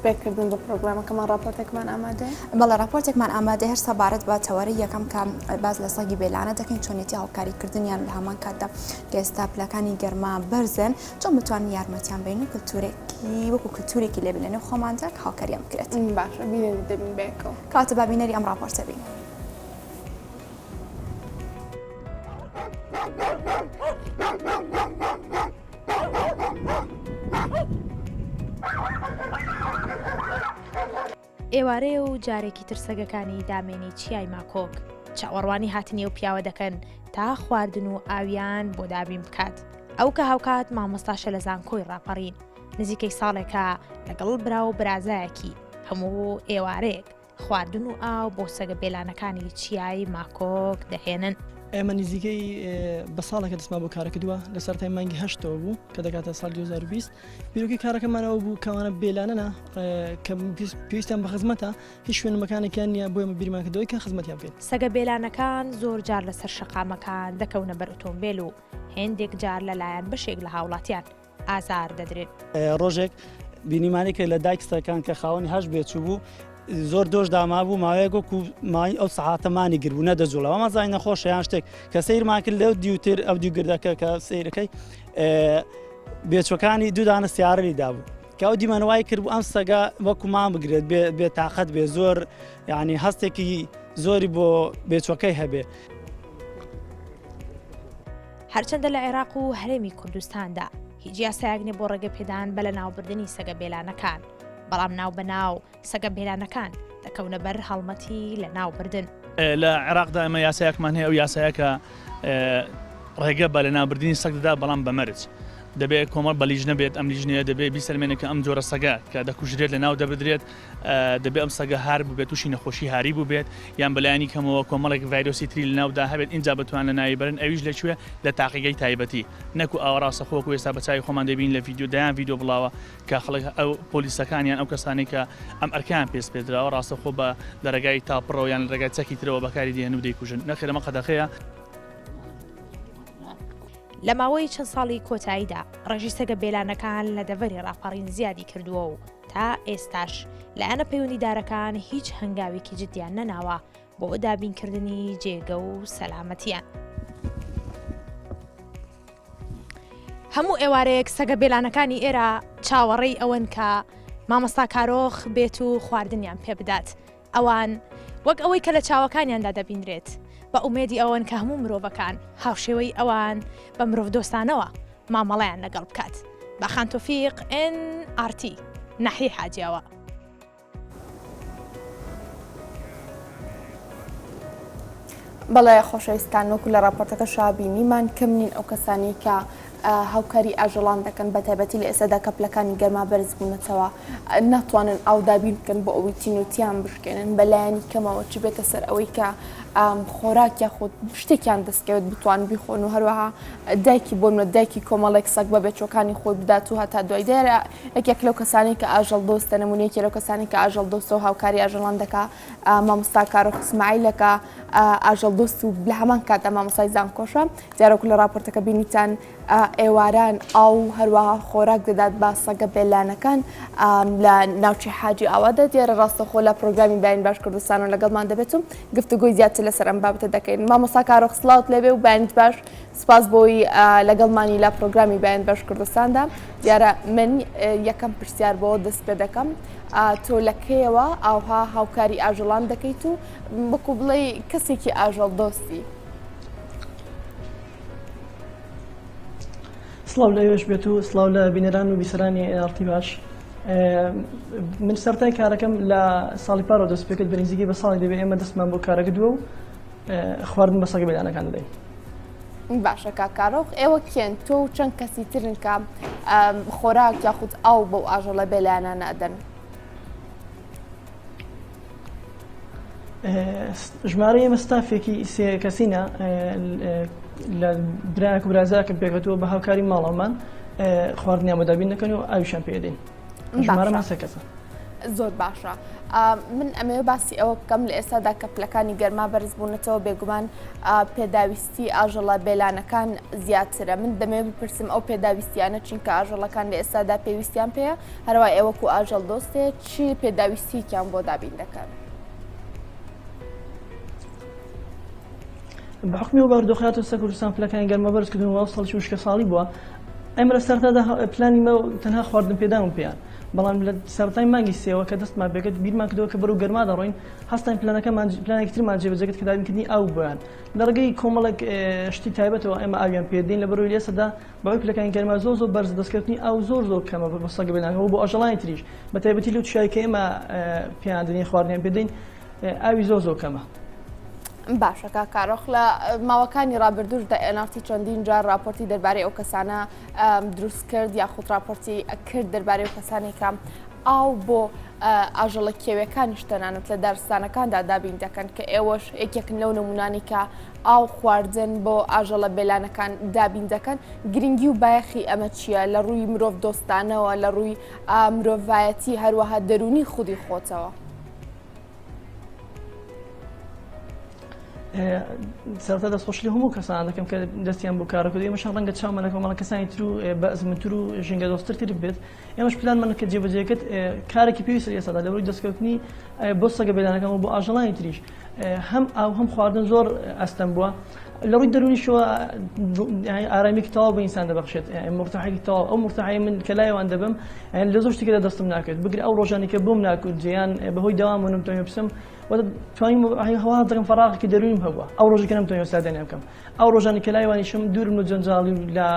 پێکردن بە پرۆگرامەکەمان راپۆرتێکمان ئامادە بەڵێ راپۆرتێکمان ئامادە هەر سەبارەت بە تەوەری یەکەم کە باز لە سەگی بێلانە دەکەین چۆنێتی هاوکاریکردنیان لە هەمان کاتدا کە ئێستا پلەکانی گەرما بەرزن چۆن بتوانین یارمەتیان بین و کلتورێکی وەکو کلتورێکی لێ بلێنێ خۆماندا کە هاوکاریان بکرێت. باشە بینێ دەبین بێکەوە کاتە بابینەری ئەم راپۆرتە بین. ئێوارەیە و جارێکی تر سەگەکانی دامێنی چیای ماکۆک چاوەڕوانی هاتنێ و پیاوە دەکەن تا خواردن و ئاویان بۆ دابین بکات. ئەو کە هاوکات مامۆستاشە لە زانکۆی ڕاپەڕین نزیکەی ساڵێکە لەگەڵ برا و برازایەکی هەموو ئێوارەیەک خواردن و ئاو بۆ سەگە بێلانەکانی چیای ماکۆک دەهێنن. ئێمە نزیکەی بە ساڵێکە دەستما بۆ کارە کردووە لەسەر تای مانگی هەشتەوە بوو کە دەکاتە ساڵ 2020 بیرۆکی کارەکەمانەوە بوو کەوانە بێلانەنە کە پێویستیان بە خزمەتە هیچ شوێنمەکانێکیان نیە بۆ ئێمە بیرمان کردەوەی کە خزمەتیان بکەین. سەگە بێلانەکان زۆر جار لەسەر شەقامەکان دەکەونە بەر ئۆتۆمبیل و هێندێک جار لەلایەن بەشێک لە هاوڵاتیان ئازار دەدرێت. ڕۆژێک بینیمانی کە لە دایکستەکان کە خاوەنی هەش بێچوو بوو زۆر دۆش داما بوو ماوەیەک وەکو مای ئەو سەعاتەمانی گربوو نەدەجوڵەوە مەزای نەخۆشە یان شتێک کە سەیرمان کرد لەو دیوتر ئەو دیوگردەکە کە سەیرەکەی بێچۆکانی دوودانە سیارەی دابوو کە ئەو دیمەنەوای کرد بوو ئەم سەگا وەکو مان بگرێت بێ تااقەت بێ زۆر یعنی هەستێکی زۆری بۆ بێچۆکەی هەبێ. هەرچەندە لە عێراق و هەرێمی کوردستاندا هیچ یاسایەک نیە بۆ ڕێگەپێدان بە لە ناوبردننی سەگە بێلانەکان بەڵام ناو بەناو سەگە بێلانەکان دەکەونە بەر هەڵمەتی لە ناوبردن. لە عێراقدا ئەمە یاسایەکمان هەیە ئەو یاسایەکە ڕێگە بە لە ناوبردننی سەگدەدا بەڵام بە مەرج دەبێت کۆمەڵ بە لیژنە بێت ئەم لیژنەیە دەبێت بیسەلمێنێکە ئەم جۆرە سەگە کە دەکوژرێت لە ناو دەبدرێت دەبێت ئەم سەگە هار بوو بێت تووشی نەخۆشی هاری بوو بێت یان بەلایانی کەمەوە کۆمەڵێک ڤایرۆسی تری لە ناودا هەبێت اینجا بتوان لە ناویبەرن ئەویش لەکوێ لە تاقیگەی تایبەتی نەکو ئاوەڕاستە خۆکو ئێستا بەچوی خۆمان دەبین لە ڤیددیو دایان ڤیددیو بڵاوە کە خەڵک ئەو پۆلیسەکانیان ئەو کەسانی کە ئەم ئەرکیان پێست پێدراوە ڕاستە خۆ بە دەرەگای تاپڕەوە یان ڕێگای چەکی ترەوە بەکاری دێن و دەیکوژن نەخێرەمە قەدەخەیە. لە ماوەی چەند ساڵی کۆتاییدا ڕێژی سەگە بێلانەکان لە دەڤەری ڕاپەڕین زیادی کردووە و تا ئێستاش لایەنە پەیوەندیدارەکان هیچ هەنگاوێکی جدیان نەناوە بۆ دابینکردنی جێگە و سەلامەتیان. هەموو ئێوارەیەک سەگە بێلانەکانی ئێرە چاوەڕێی ئەوەن کە مامۆستا کارۆخ بێت و خواردنیان پێ بدات. ئەوان وەک ئەوەی کە لە چاوەکانیاندا دەبیندرێت بە ئومێدی ئەوەن کە هەموو مرۆڤەکان هاوشێوەی ئەوان بە مرۆڤ دۆستانەوە مامەڵەیان لەگەڵ بکات. باخان تۆفیق NRT نەحی حاجیەوە. بەڵێ خۆشەویستان وەکو لە راپۆرتەکە شابینیمان کەم نین ئەو کەسانی کە هاوکاری ئاژەڵان دەکەن بە تایبەتی لە ئێستادا کە پلەکانی گەرما بەرز بوونەتەوە ناتوانن ئاو دابین بکەن بۆ ئەوەی تینوتیان بشکێنن بەلایەنی کەمەوە چ بێتە سەر ئەوەی کە خۆراک یاخود شتێکیان دەستکەوێت بتوان بیخۆن و هەروەها دایکی بۆ منە دایکی کۆمەڵێک سەگ بە بێچۆکانی خۆی بدات و هەتا دوای دێرە یەکێک لەو کەسانی کە ئاژەڵ دۆستە نمونەیەکی لەو کەسانی کە ئاژەڵ دۆستە و هاوکاری ئاژەڵان دەکا مامۆستا کارۆخ ئیسماعیلەکە ئاژەڵ دۆست و لە هەمان کاتدا مامۆستای زانکۆشە دیارەکو لە راپۆرتەکە بینیتان ئێواران ئاو هەروەها خۆراک دەدات بە سەگە بێلانەکان لە ناوچی حاجی ئاوادە دیارە ڕاستەخۆ لە پرۆگرامی باین باش کوردستان و لەگەڵمان دەبێت و گفتوگۆی زیاتر لەسەر ئەم بابەتە دەکەین. مامۆستا کارۆخ سڵاوت لێبێ و باینت باش سپاس بۆی لەگەڵمانی لە پرۆگرامی باین باش کوردستاندا. دیارە من یەکەم پرسیار بۆ دەست پێ دەکەم تۆ لەکەیەوە ئاوها هاوکاری ئاژەڵان دەکەیت و بکو بڵێ کەسێکی ئاژەڵ دۆستی. سڵاو لەوێش بێت و سڵاو لە بینەران و بیسەرانی NRT باش. من سەرەتای کارەکەم لە ساڵی پارەوە دەست پێ کرد بە نزیکەی بە ساڵی دەبێت ئێمە دەستمان بۆ کارە کردووە و خواردن بە سەگە بێلانەکان دەدەین. باشە کاکارۆخ ئێوە کێن تۆ و چەند کەسی ترن کە خۆراک یاخود ئاو بەو ئاژەڵە بێلانە نادەن؟ ژمارە ئێمە ستافێکی سێ کەسینە لە برایەک و برازایەکەم پێکەوە بە هاوکاری ماڵەمان خواردنیان بۆ دابین دەکەن و ئاویشیان پێ دەین. ژمارەمان سێ کەسە. زۆر باشە. من ئەمەوێ باسی ئەوە بکەم لە ئێستادا کە پلەکانی گەرما بەرزبوونەتەوە بێگومان پێداویستی ئاژەڵە بێلانەکان زیاترە. من دەمەوێت بپرسم ئەو پێداویستیانە چینکە ئاژەڵەکان لە ئێستادا پێویستیان پێەیە هەروای ئێوەکو ئاژەڵ دۆستێ چی پێداویستییان بۆ دابین دەکەن؟ بەحکمی و باردۆخات و سە کوردستان پلەکانی گەرمە بەرزکردنەوە ساڵی وشکە ساڵی بووە. ئەمە لە سەرەتادا پلانی مە تەنها خواردن پێداون پێیان، بەڵام لە سەرەتای مانگی سێوە کە دەستمان پێکرد بیرمان کردەوە کە بەرەو گەرما دەڕۆین هەستان پلانێکی ترمان جێبەجێکرد کە دابینکردنی ئاو بۆیان لە ڕێگەی کۆمەڵێک شتی تایبەتەوە ئێمە ئاویان پێدەین لە بەرەوەی لێسەدا بەوەی پلەکانی گەرما زۆر بەرز دەستکەوتنی ئاو زۆر کەمە بە سەگە بێنانەوە بۆ ئاژەڵانی تریش بە تایبەتی لەو تشایی کە ئێمە پێیان دەنێ خواردنیان پێدەین ئاوی زۆر کەمە. باشە کاکارۆخ لە ماوەکانی ڕابردوشدا ئێنارتی چەندین جار راپۆرتی دەربارەی ئەو کەسانە دروست کرد یاخود راپۆرتی کرد دەربارەی ئەو کەسانێکە ئاو بۆ ئاژەڵە کێویەکانیش تەنانەت لە دارستانەکاندا دابین دەکەن کە ئێوەش یەکێکن لەو نمونانی کە ئاو خواردن بۆ ئاژەڵە بێلانەکان دابین دەکەن. گرنگی و بایەخی ئەمە چییە لە ڕووی مرۆڤ دۆستانەوە لە ڕووی مرۆڤایەتی هەروەها دەرونی خودی خۆتەوە؟ سەرەتا دەستخۆشی هەموو کەسان دەکەم کە دەستیان بۆ کارەکردی ئێمەشان ڕەنگە چاومەنەکە مەڵە کەسانی تر و بەزمنتر و ژینگە دۆستتر بێت ئێمەش پلانمان کە جێبەجێکرد کارێکی پێویستە ئێستادا لەبەرەوەی دەستکەوتنی بۆ سەگە بێلانەکان و بۆ ئاژەڵانی تریش هەم ئاو هەم خواردن زۆر ئەستەم بووە لە ڕووی دەرونیشەوە ئارامێکی تەواو بە ئینسان دەبەخشێت مرتاحێکی تەواو ئەو مرتاحی من کە لایەوان دەبم لە زۆر شتێکدا دەستم ناکرد بگرە ئەو ڕۆژانی کە بۆم ناکرد جیان بەهۆی داوام نەمتوانێ بچم توانیم هەوا دەکەم فەراغێکی دەرونیم هەبووە ئەو ڕۆژی کە نەمتوانێ سادانیان بکەم ئەو ڕۆژانی کە لایوانیشم دوورم و جەنجاڵی لە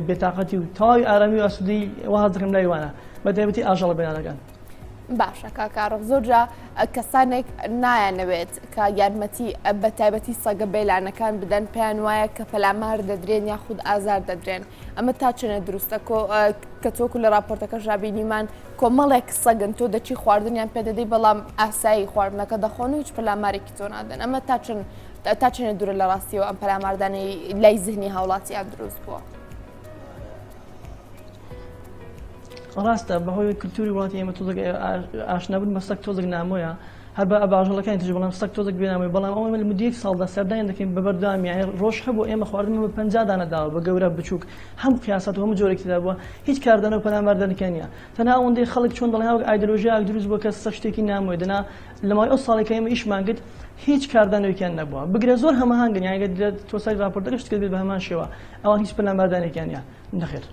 بێتاقەتی و تەواوی ئارامی و ئاسوودەی وا دەکەم لایوانە بە تایبەتی ئاژەڵە بێلانەکان. باشە کاکارۆخ زۆرجا کەسانێک نایانەوێت کە یارمەتی بە تایبەتی سەگە بێلانەکان بدەن پێیان وایە کە پەلامار دەدرێن یاخود ئازار دەدرێن ئەمە تا چنە دروستە کە تۆکو لە راپۆرتەکە ژابینیمان کۆمەڵێک سەگن تۆ دەچی خواردنیان پێ دەدەی بەڵام ئاسایی خواردنەکە دەخۆن و هیچ پەلامارێکی تۆ نادەن ئەمە تا چنە دوورە لە ڕاستیەوە ئەم پەلاماردانەی لای زهنی هاوڵاتیان دروست بووە؟ ڕاستە بەهۆی کللتوری وڵاتی ئێمە تۆزێک ئاشنابوون بە سەگ تۆزێک نامۆیە هەر بە ئەباژەڵەکانی تژ بەڵام سەگ تۆزێک بێنامۆی بەڵام ئەوە لە مدیەک ساڵدا سەردان دەکەین بە بەردەوامی ڕۆژ هەبوو ئێمە خواردن بە 50 دانەداوە بە گەورە بچووک هەموو قیاسات و هەموو جۆرێکیدا بووە هیچ کاردانە و پەلاماردانەکان نیە تەنها ئەوەندەی خەڵک چۆن دەڵێن هاوک ئایدۆلۆژیایەک دروست بووە کە سەگ شتێکی نامۆی دەنا لە مای ئەو ساڵێک ئێمە ئیشمان کرد هیچ کاردانەوەیان نەبووە بگرە زۆر هەماهنگن یانگە تۆسای راپۆرتەکەش کرد بێت بە هەمان شێوە ئەوان هیچ پەلاماردانێکیان نیە نەخێر.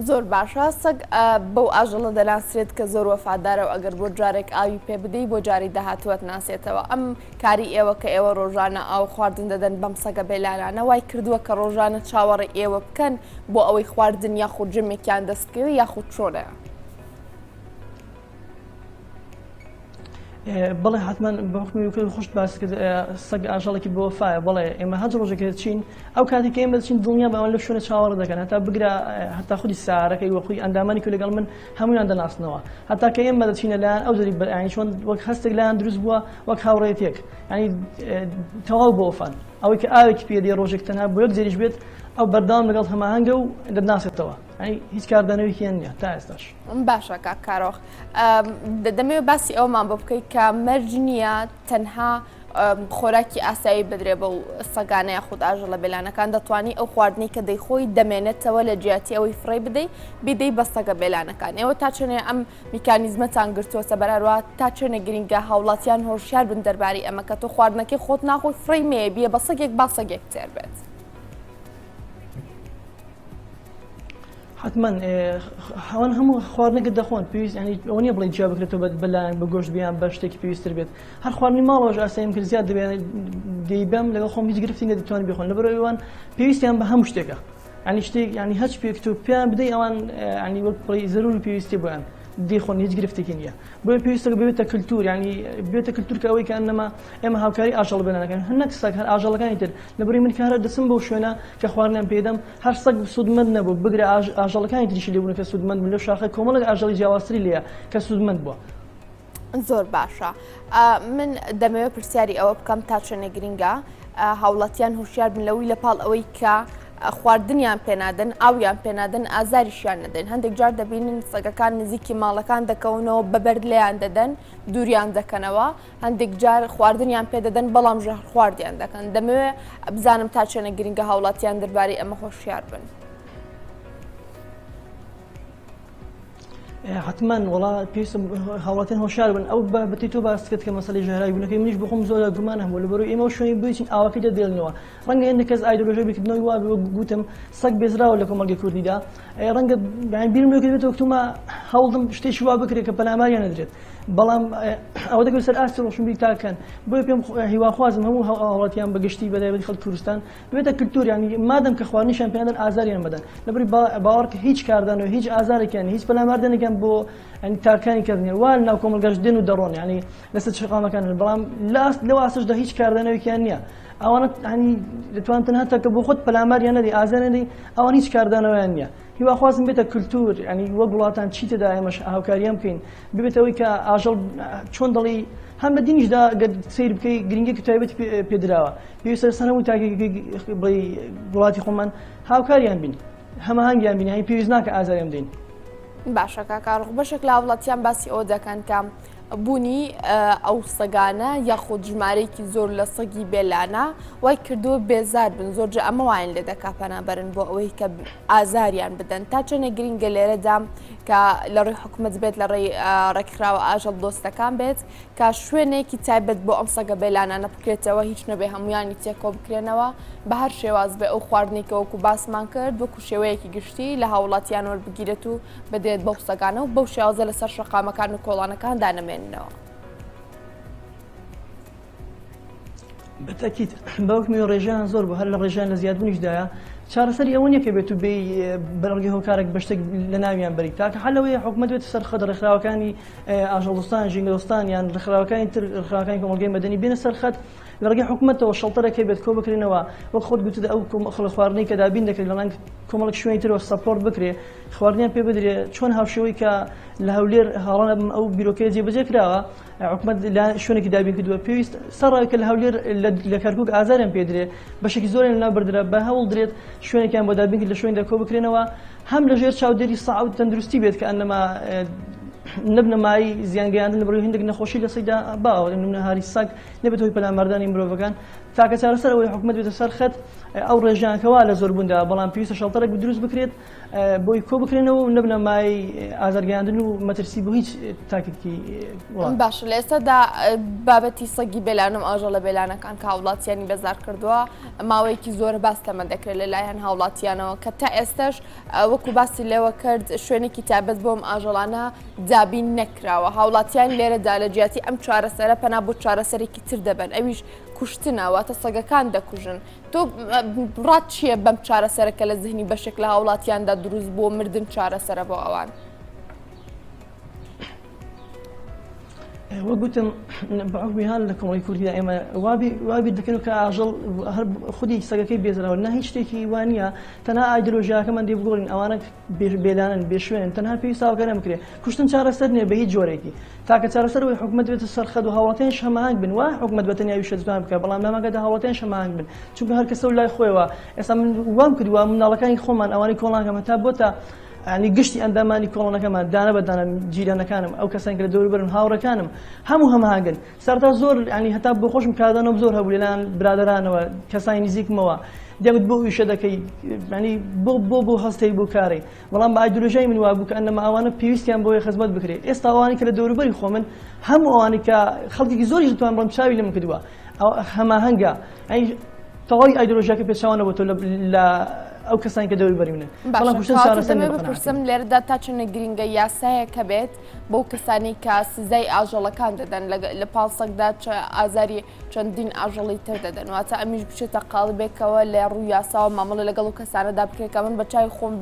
زۆر باشە سەگ بەو ئاژەڵە دەناسرێت کە زۆر وەفادارە و ئەگەر بۆ جارێک ئاوی پێ بدەی بۆ جاری داهاتووەت ناسێتەوە ئەم کاری ئێوە کە ئێوە ڕۆژانە ئاو خواردن دەدەن بەم سەگە بێلانانە وای کردووە کە ڕۆژانە چاوەڕێ ئێوە بکەن بۆ ئەوەی خواردن یاخود جمێکیان دەستکەوی یاخود چۆنەیە؟ بەڵێ حتمما بەحکمی خۆش باس کرد سەگ ئاژەڵێکی بۆ وەفایە بەڵێ ئێمە هەر ڕۆژێک چین ئەو کاتی کە ئێمە دەچین دڵنیا بەوان لە شوێنە چاوەڕ دەکەن هەتا بگرە هەتا خودی سارەکەی وەخۆی ئەندامانی کە لەگەڵ من هەمویان دەناسنەوە هەتا کە ئێمە دەچینە لایەن ئەو زەری بەرعینی چۆن وەک هەستێک لایەن دروست بووە وەک هاوڕێیەک ینی تەواو بۆ وەفان ئەوەی کە ئاوێکی پێدێ ڕۆژێک تەنها بۆ یەک زەریش بێت ئەو بەردەوام لەگەڵ هەماهەنگە و دەناسێتەوە هیچ کاردانەوەیکیان نییە تا ئێستاش. باشە کاکارۆخ دەمەوێت باسی ئەومان بۆ بکەیت کە مەرج نییە تەنها خۆراکی ئاسایی بدرێ بە و سەگانە یاخود ئاژەڵە بێلانەکان دەتوانی ئەو خواردنی کە دەیخۆی دەمێنێتەوە لە جیاتی ئەوەی فڕێ بدەی بە سەگە بێلانەکان ئێوە تا چێنێ ئەم میکانیزمەتان گرتووەتە بەراروە تا چێنە گرنگە هاوڵاتیان هۆشیار بن دەربارەی ئەمە کە تۆ خواردنەکەی خۆت ناخۆی فڕی مێ بیە بە سەگێک با سەگێک تێر بێت. حتمما هەوان هەموو خواردنەکە دەخۆن پێویست ینی ئەوە نییە بڵێ جیا بکرێتەوە بەلایەن بە گۆشت بیان بە شتێکی پێویستتر بێت هەر خواردنی ماڵەوەش ئاساییم کرد زیاد دەبێت دەیبەم لەگەڵ خۆم هیچ گرفتی نەدەتوانن بخۆن لەبەرەوەی پێویستیان بە هەموو شتێکە ینی شتێک ینی هەچ پێکت و پێیان بدەی ئەوان ینی وەک بڵێ زەرور و پێویستی بۆیان دەیخۆن هیچ گرفتێکی نییە بۆیە پێویستە بێتە کللتور ینی بێتە کللتور کە ئەوەی کە ئەنەما ئێمە هاوکاری ئاژەڵ بێنانەکەن هەنەک سەگ هەر ئاژەڵەکانی تر لەبەرەوەی من کارە دەچم بەو شوێنە کە خواردنیان پێدەم هەر سەگ سوودمەند نەبوو بگرە ئاژەڵەکانی تریشی لێبوون کە سوودمەند بوون لەو شاخە کۆمەڵێک ئاژەڵی جیاوازتری لێیە کە سوودمەند بووە. زۆر باشە من دەمەوێت پرسیاری ئەوە بکەم تا چێنە گرنگە هاوڵاتیان هوشیار بن لەوەی لە پاڵ ئەوەی کە خواردنیان پێنادن ئاویان پێنادن ئازاریشیان نەدەن هەندێک جار دەبینن سەگەکان نزیکی ماڵەکان دەکەونەوە بەبەر لێیان دەدەن دووریان دەکەنەوە هەندێک جار خواردنیان پێدەدەن بەڵام ژەهر خواردیان دەکەن دەمەوێت بزانم تا چێنە گرنگە هاوڵاتیان دەربارەی ئەمە هۆشیار بن. حتما وڵا پێویستم هاوڵاتیان هۆشیار بن ئەو بەتی تۆ باس کرد کە مەسەلەی ژێرایی بوونەکەی منیش بخۆم زۆر گومان هەبوو لەبەرەوەی ئێمە شوێنی بچین ئاوەکەی دەدێڵنەوە ڕەنگە هێندە کەس ئایدۆلۆژیای بیکردنەوەی وا گوتم سەگ بێزراوە لە کۆمەڵگەی کوردیدا ڕەنگە بیرم لێ کردێتەوە کتومە هەوڵدم شتێکی وا بکرێت کە پەلاماریان نەدرێت بەڵام ئەوە دەگوێت سەر ئاستی ڕۆشنبیری تاکەن بۆیە پێم هیواخوازم هەموو هاوڵاتیان بەگشتی بەدایبەتی خەڵکی کوردستان بێتە کللتور ینی مادەم کە خواردنیشان پێیان ئازاریان بدەن لەبەری باوەڕ کە هیچ کاردانەوە هیچ ئازارێکیان هیچ پەلاماردنێکیان بۆ تاکانی کردنی وان ناو کۆمەلگەش دێن و دەڕۆن ینی لەسەر شقامەکان بەڵام لەو ئاسشدا هیچ کاردانەوەیان نییە ئەوانە هەنی دەتوانن هەتا کە بۆ خۆت پەلاماریان نەدی ئازارێنی ئەوان هیچ کاردانەوەیان نییە هیواخوازم بێتە کللتور ینی وەک وڵاتان چیتەدا ئێمەش هاوکاریان بکەین ببێتەوەی کە ئاژەڵ چۆن دەڵی هەم بە دینیشدا سیر بکەی گرنگێکی تایبەتی پێدراوە پێویستە سەرەوەی تاکێکی بڵێ وڵاتی خۆمان هاوکاریان بین هەماهەنگیان بین هەی پێویست ناکە ئازاریان بدەین. باشە کاکاڕ بەشێک لە وڵاتیان باسی ئەوە دەکەن کە بوونی ئەو سەگانە یاخود ژمارەیەکی زۆر لە سەگی بێلانە وای کردووە بێزار بن زۆرجە ئەمە وایان لێ دەکا پەنابەرن بۆ ئەوەی کە ئازاریان بدەن تا چەنە گرنگە لێرەدا کە لە ڕێی حکومت بێت لە ڕێی ڕێکخراوە ئاژەڵ دۆستەکان بێت کە شوێنێکی تایبەت بۆ ئەم سەگە بێلانانە بکرێتەوە هیچ نەبێ هەمویانی تێکۆ بکرێنەوە بە هەر شێواز بێ ئەو خواردنێکە وەکو باسمان کرد وەکو شێوەیەکی گشتی لە هاوڵاتیان وەربگیرێت و بدێت بەو سەگانە و بەو شێوازە لەسەر شەقامەکان و کۆڵانەکان دانەمێننەوە. بەتەکیت بەوکمی ڕێژیان زۆر بۆ هەر لە ڕێژیان لە زیادبوونیشدایە چارەسەری ئەوە نیە کە بێت و بێ بەڕگی هۆکارێک بەشتێک لە ناویان بەری تاکە حلەوەی حکومەت بێت سەر خەت ڕێکخراوەکانی ئاژەڵستان ژینگەستان یان ڕێکخراوەکانی تر ڕێکخراوەکانی کۆمەلگەی مەدەنی بێنە سەر خەت لە ڕێگەی حکومەتەوە شەڵتەرەکەی بێت کۆ بکرێنەوە وەک خۆت گوتت ئەو خەڵک خواردنی کە دابین دەکرێت لەڵەنگ کۆمەڵک شوێنی ترەوە سەپۆرت بکرێ خواردنیان پێ بدرێ چۆن هاوشێوەی کە لە هەولێر هاڵانە ئەو بیرۆکەیە جێبەجێ کراوە حکومەت شوێنێکی دابین کردووە پێویست سەرڕای کە لە هەولێر لە کەرکووک ئازاریان پێدرێ بەشێکی زۆریان لەناو بردرا بە هەوڵ درێت شوێنێکیان بۆ دابین کرد لە شوێندا کۆ بکرێنەوە هەم لەژێر چاودێری سەعود تەندروستی بێت کە ئەنەما نبنەمای زیانگەیاندن بڕۆی هەندێک نەخۆشی لە سەیدا باوە نمونە هاری سەگ نەبێت هۆی پەلاماردانی مرۆڤەکان تاکە چارەسەر ئەوەی حکومەت بێتە سەر خەت ئەو ڕێژیانکەوا لە زۆربووندا بەڵام پێویستە شەڵتەرێک دروست بکرێت بۆی کۆ بکرێنەوە و نبنە مای ئازارگەیاندن و مەترسی بۆ هیچ تاکێکی باش لە ئێستادا بابەتی سەگی بێلانم ئاژەڵە بێلانەکان کە هاوڵاتیانی بەزار کردووە ماوەیەکی زۆر باس لەمە دەکرێت لەلایەن هاوڵاتیانەوە کە تا ئێستاش وەکو باسی لێوە کرد شوێنێکی تایبەت بۆم ئاژەڵانە دابین نەکراوە هاوڵاتیان لێرەدا لە جیاتی ئەم چارەسەرە پەنا بۆ چارەسەرێکی تر دەبن ئەویش کوشتنەوەتە سەگەکان دەکوژن تۆ ڕات چییە بەم چارەسەرەکە لە زیهنی بەشێک لە هاوڵاتیاندا دروست بۆ مردن چارەسەرە بۆ ئەوان وە گوتم بەعقبی هەر لە کۆمەڵی کوردیدا ئێمە وابی دەکەن کە ئاژەڵ خودی سەگەکەی بێزراوە نە هیچ شتێکی وانە تەنها ئایدۆلۆژیاکەمان دێ بگۆڕین ئەوانە بێلانن بێشوێن تەنها پێویست هاوکارە بکرێ کوشتن چارەسەر نیە بە هیچ جۆرێکی تاکە چارەسەرەوەی حکومەت بێتە سەرخەت و هاوڵاتیانش هەماهنگ بن وا حکومەت بەتەنیاوی شەجوان بکە بەڵام لەمەگەدا هاوڵاتیانش هەماهنگ بن چونکە هەر کەسە و لای خۆیەوە ئێستا من وام کردووە منداڵەکانی خۆمان ئەوانەی کۆڵانەکەمە تا بۆتە ینی گشتی ئەندامانی کۆڵەنەکەمان دانە بەدانە جیرانەکانم ئەو کەسان کە لە دەوروبەرم هاوڕەکانم هەموو هەماهنگن سەرتا زۆر ینی هەتا بۆ خۆشم کادانەوە زۆر هەبوو لەلایەن برادەرانەوە کەسانی نزیکمەوە دەوت بۆ ویشە دەکەی ینی بۆ هەستەی بۆ کارێ بەڵام بە ئایدۆلۆژیای من وا بوو کە ئەنەما ئەوانە پێویستیان بۆی خزمەت بکرێت ئێستا ئەوانی کە لە دەوروبەری خۆ من هەموو ئەوانی کە خەڵکێکی زۆریش دەتوان بڵم چاوی لێم کردووە هەماهەنگە ینی تەواوی ئایدۆلۆژیاکە پێچاوانە بۆ تۆ لە ئەو کەسانی کە دەوروبەری منە بپرسم لێرەدا تا چەنە گرنگە یاسایە کە بێت بۆ کەسانی کە سزای ئاژەڵەکان دەدەن لە پاڵسەکدا ئازاری چەندین ئاژەڵی تر دەدەن واتە ئەمیش بچێتە قاڵبێکەوە لە ڕووی یاساوە مامەڵە لەگەڵ و کەسانەدا بکرێت کە من بە چای خۆم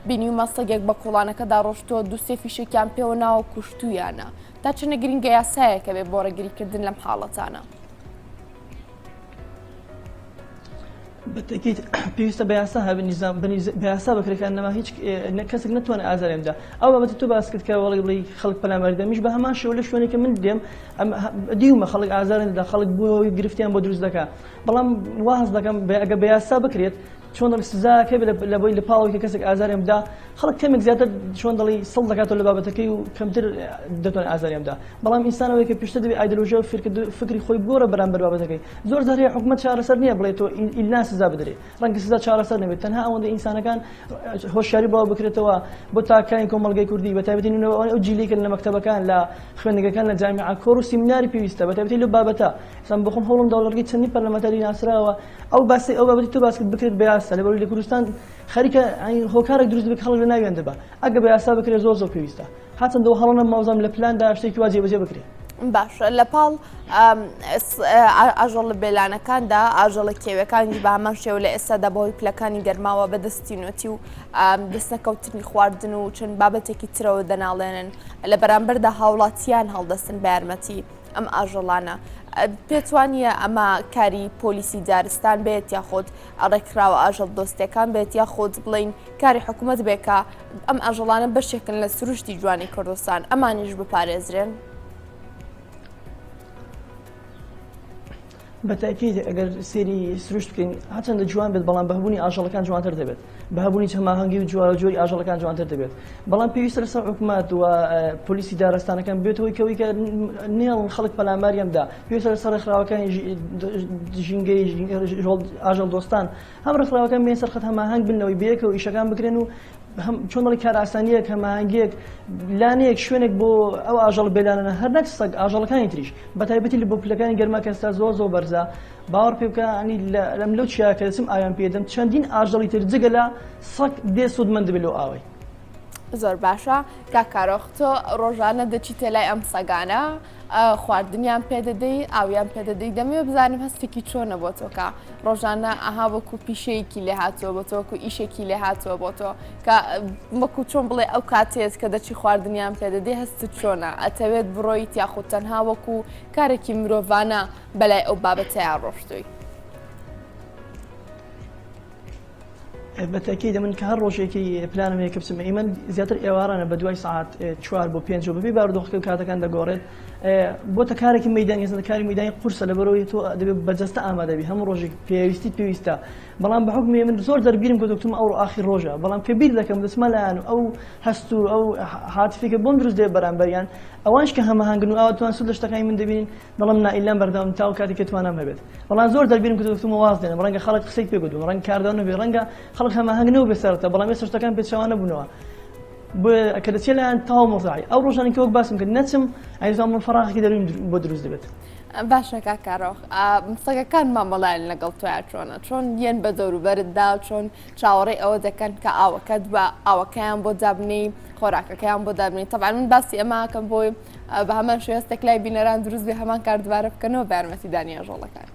بینیومە سەگێک بە کۆڵانەکەدا ڕۆشتەوە دووسێ فیشێکیان پێوە ناوە کوشتویانە تا چەنە گرنگە یاسایە کە بێت بۆ ڕێگریکردن لەم حاڵەتانە بەتەکیت پێویستە بە یاسا هەبێت نیزام بە یاسا بکرێت ئەنەما هیچ کەسێک نەتوانێت ئازارێم بدا ئەو بابەتی تۆ باس کرد کە وەڵی بڵی خەڵک پەلاماری دەمیش بە هەمان شێوە لە شوێنێکە من دێم دیومە خەڵک ئازارێن دەدا خەڵک بووەوەی گرفتیان بۆ دروست دەکات بەڵام واز دەکەم ئەگە بە یاسا بکرێت چۆن دەڵی سزاکە لە بۆی لە پاڵەوەی کە کەسێک ئازاریان بدا خەڵک کەمێک زیاتر چۆن دەڵی سەڵ دەکاتەوە لە بابەتەکەی و کەمتر دەتوانێت ئازاریان بدا بەڵام ئینسانەوەی کە پێشتر دەبێت ئایدۆلۆژیا و فکری خۆی بگۆڕە بەرامبەر بابەتەکەی زۆر جار هەیە حکومەت چارەسەر نییە بڵێت تۆ ئیلنا سزا بدرێت ڕەنگە سزا چارەسەر نەبێت تەنها ئەوەندە ئینسانەکان هۆشیاری بڵاو بکرێتەوە بۆ تاکانی کۆمەڵگەی کوردی بەتایبەتی ئەو جیلێکن لە مەکتەبەکان لە خوێندنگەکان لە جامعە کۆڕ و سیمیناری پێویستە بەتایبەتی لەو بابەتە سام بخۆم هەوڵم داوڵەرگی چەندی پەرلەمانتاری ناسراوە ئەو باسی ئەو بابەتی تۆ باسکت بکرێت بە یاسا لەبەرەوەی لە کوردستان خەریکە هۆکارێک دروست بکە خەڵک لە ناویان دەبا ئەگە بە یاسا بکرێت زۆر پێویستە هاتەندەوە هەڵەنە ماوزام لە پلاندا شتێکی وا جێبەجێ بکرێت باش لە پاڵ ئاژەڵ بێلانەکاندا ئاژەڵە کێوەکانی بە هەمان شێوە لە ئێستادا بەهۆی پلەکانی گەرماوە بەدەستینەتی و دەستنەکەوتنی خواردن و چەند بابەتێکی ترەوە دەناڵێنن لە بەرامبەردا هاوڵاتیان هەڵدەستن بە یارمەتی ئەم ئاژەڵانە پێتوانیە ئەمە کاری پۆلیسی دارستان بێت یاخۆت ڕێکخراوە ئاژەڵ دۆستیەکان بێت یاخۆت بڵین کاری حکوومەت بێکە ئەم ئاژەڵانە بەشێکن لە سروشتی جوانی کوردستان ئەمانیش بپارێزرێن بەتاکید ئەگەر سێری سروشت بکەین هەچەندە جوان بێت بەڵام بەهبوونی ئاژەڵەکان جوانتر دەبێت بەهبوونی هەماهەنگی و جۆری ئاژەڵەکان جوانتر دەبێت بەڵام پێویستە لەسەر حکوومەت و پۆلیسی دارستانەکان بێتەوەی کەوەی کە نێڵ خەڵک پەلاماریەمدا پێویستە لەسەر ڕێکخراوەکانی ژینگەی ئاژەڵ دۆستان هەم ڕێکخراوەکان بێن سەرخەت هەماهەنگ بنەوەی بەیەکەوە ئیشەکان بکرێن و چۆن دەڵی کار ئاسانیەک هەماهەنگیەک لانەیەک شوێنێک بۆ ئەو ئاژەڵ بێلانە هەر نەک سەگ ئاژەڵەکانی تریش بەتایبەتی لە بۆ پلەکانی گەرما کە ئێستا زۆر بەرزە باوەڕ پێ بکە ئەنی لەم لەو چیا کە دەچم ئاویان پێدەم چەندین ئاژەڵی تر جگە لە سەگ دێ سوودمەند دەبێت لەو ئاوەی زۆر باشە کاکارۆخ تۆ ڕۆژانە دەچیتە لای ئەم سەگانە خواردنیان پێدەدەی ئاویان پێدەدەی دەمەوێت بزانم هەستێکی چۆنە بۆ تۆکە ڕۆژانە ئەها وەکو پیشەیەکی لێ هاتووە بۆ تۆکو ئیشێکی لێ هاتووە بۆ تۆ کە وەکو چۆن بڵێ ئەو کاتێت کە دەچی خواردنیان پێدەدەی هەستت چۆنە ئەتەوێت بڕۆیت یاخود تەنها وەکو کارێکی مرۆڤانە بەلای ئەو بابەتەیان ڕۆشتووی بەتاکید من کە هەر ڕۆژێکی پلانم هەیە کە بچمە ئیمە زیاتر ئێوارانە بە دوای ساعت 4 بۆ 5 بەبێ بارودۆخەکە و کاتەکان دەگۆڕێت بۆتە کارێکی مەیدانی ێستا کاری مەیدانی قورسە لەبەرەوەی تۆ دەبێت بەجەستە ئامادەبی هەموو ڕۆژێک پێویستە بەڵام بە حکمی من زۆر دەربیرم کە دکتۆم ئەو ئاخیر ڕۆژە بەڵام کە بیر دەکەم دەچمە لایەن و ئەو هەست و ئەو هاتفێکە بۆم دروست دێ بەرامبەریان ئەوانش کە هەماهەنگن و ئەوتوان سود لە شتەکانی من دەبینین دەڵم نائیلان بەردەوام تا و کاتی کە توانم هەبێت بەڵام زۆر دەربیرم کە دکتۆم واز دێنم ڕەنگە خەڵک قسەی پێ گوتوم ڕەنگە کاردان نەبێ ڕەنگە خەڵک هەماهەنگ نەبوو بێسەرەوە بەڵام ئێستا شتەکان پێچەوانە بوونەوە کە دەچێت لایەن تاو مۆزاعی ئەو ڕۆژانی کە وەک باسم کرد نەچم ئایزان من فەراغێکی دەروین بۆ دروست دەبێت باشە کاکارۆخ سەگەکان مامەڵایان لەگەڵ تۆیان چۆنە چۆن یەن بە دەوروبەرتدا چۆن چاوەڕێی ئەوە دەکەن کە ئاوەکەت بە ئاوەکەیان بۆ دابنەی خۆراکەکەیان بۆ دابنەی تەبعاً من باسی ئەماکەم بۆی بە هەمان شێوەستێک لای بینەران دروست بێ هەمان کاردوبارە بکەنەوە بە یارمەتیدانی ئاژەڵەکان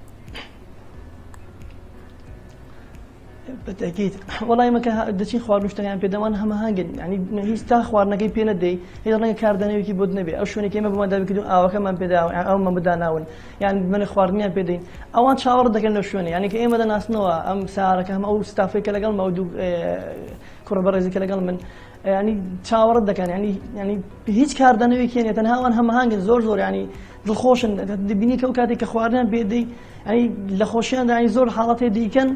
بەتاکید وەڵای مەکە دەچین خواردنوشتەکان پێدەوان هەماهەنگن ینی هیچ تا خواردنەکەی پێ نەدەی هیچ ڕەنگە کاردانەوەیەکی بۆت نەبێ ئەو شوێنێکی ئێمە بۆمان دابکردون ئاوەکەمان پێدا ئەومان بداناون یان منە خواردنیان پێدەین ئەوان چاوەڕ دەکەن لەو شوێنە یعنی کە ئێمە دەناسنەوە ئەم سارەکە هەم ئەو ستافێکە لەگەڵ مەودوو کوڕبەڕێزیکە لەگەڵ من ینی چاوەڕ دەکەن ینی هیچ کاردانەوەیەکی نیە تەنها ئەوان هەماهەنگن زۆر ینی دڵخۆشن دەبینی کە ئەو کاتێک کە خواردنیان پێدەی ینی لە خۆشیاندا ینی زۆر حاڵەتێ دیکەن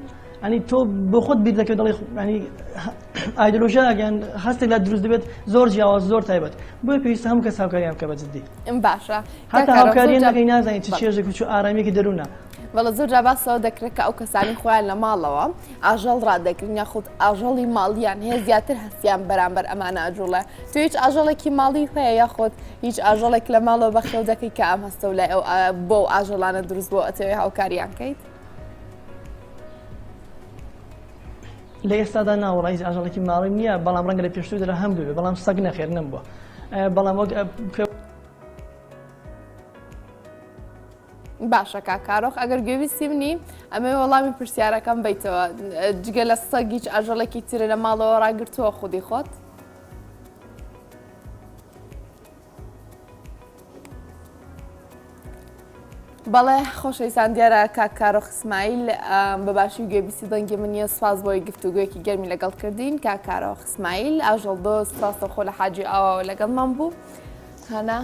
ینی تۆ بۆ خۆت بیر دەکەوێت دەڵێ ینی ئایدۆلۆژیایان هەستێک لا دروست دەبێت زۆر جیاواز زۆر تایبەت بۆیە پێویستە هەموو کەس هاوکاریان بکە بەجددی باشە هەتا هاوکاریان نەکەی نازانیت چ چێژێک و چ ئارامێکی دەروونە بەڵە زۆر جاباسەوە دەکرێت کە ئەو کەسانی خۆیان لە ماڵەوە ئاژەڵ ڕادەگرن یاخود ئاژەڵی ماڵیان هەیە زیاتر هەستیان بەرامبەر ئەمانە ئاژوڵە تو هیچ ئاژەڵێکی ماڵی هەیە یاخود هیچ ئاژەڵێک لە ماڵەوە بەخێو دەکەی کە ئەم هەستە و لای ئەو بۆ ئاژەڵانە دروست بۆ ئەتەوێ هاوکاریان کەیت لە ئێستادا ناوەڕای ئاژەڵێکی ماڵی نییە بەڵام ڕەنگە لە پێشتوی دەرە هەم بوێ بەڵام سەگ نەخێر نم بووە بەڵام باشە کاکارۆخ ئەگەر گوێویستی منی ئەمە وەڵامی پرسیارەکەم بیتەوە جگە لە سەگ هیچ ئاژەڵێکی ترە لە ماڵەوە ڕاگرتووە خودی خۆت بەڵێ خۆشەویستان دیارە کاکارۆخ ئیسماعیل بەباشی و گوێبیستی دەنگی منیە سواز بۆی گفتوگویەکی گەرمی لەگەڵ کردین کاکارۆخ ئیسماعیل ئاژەڵ دۆست ڕاستەوخۆ لە حاجی ئاوا لەگەڵمان بوو هەنا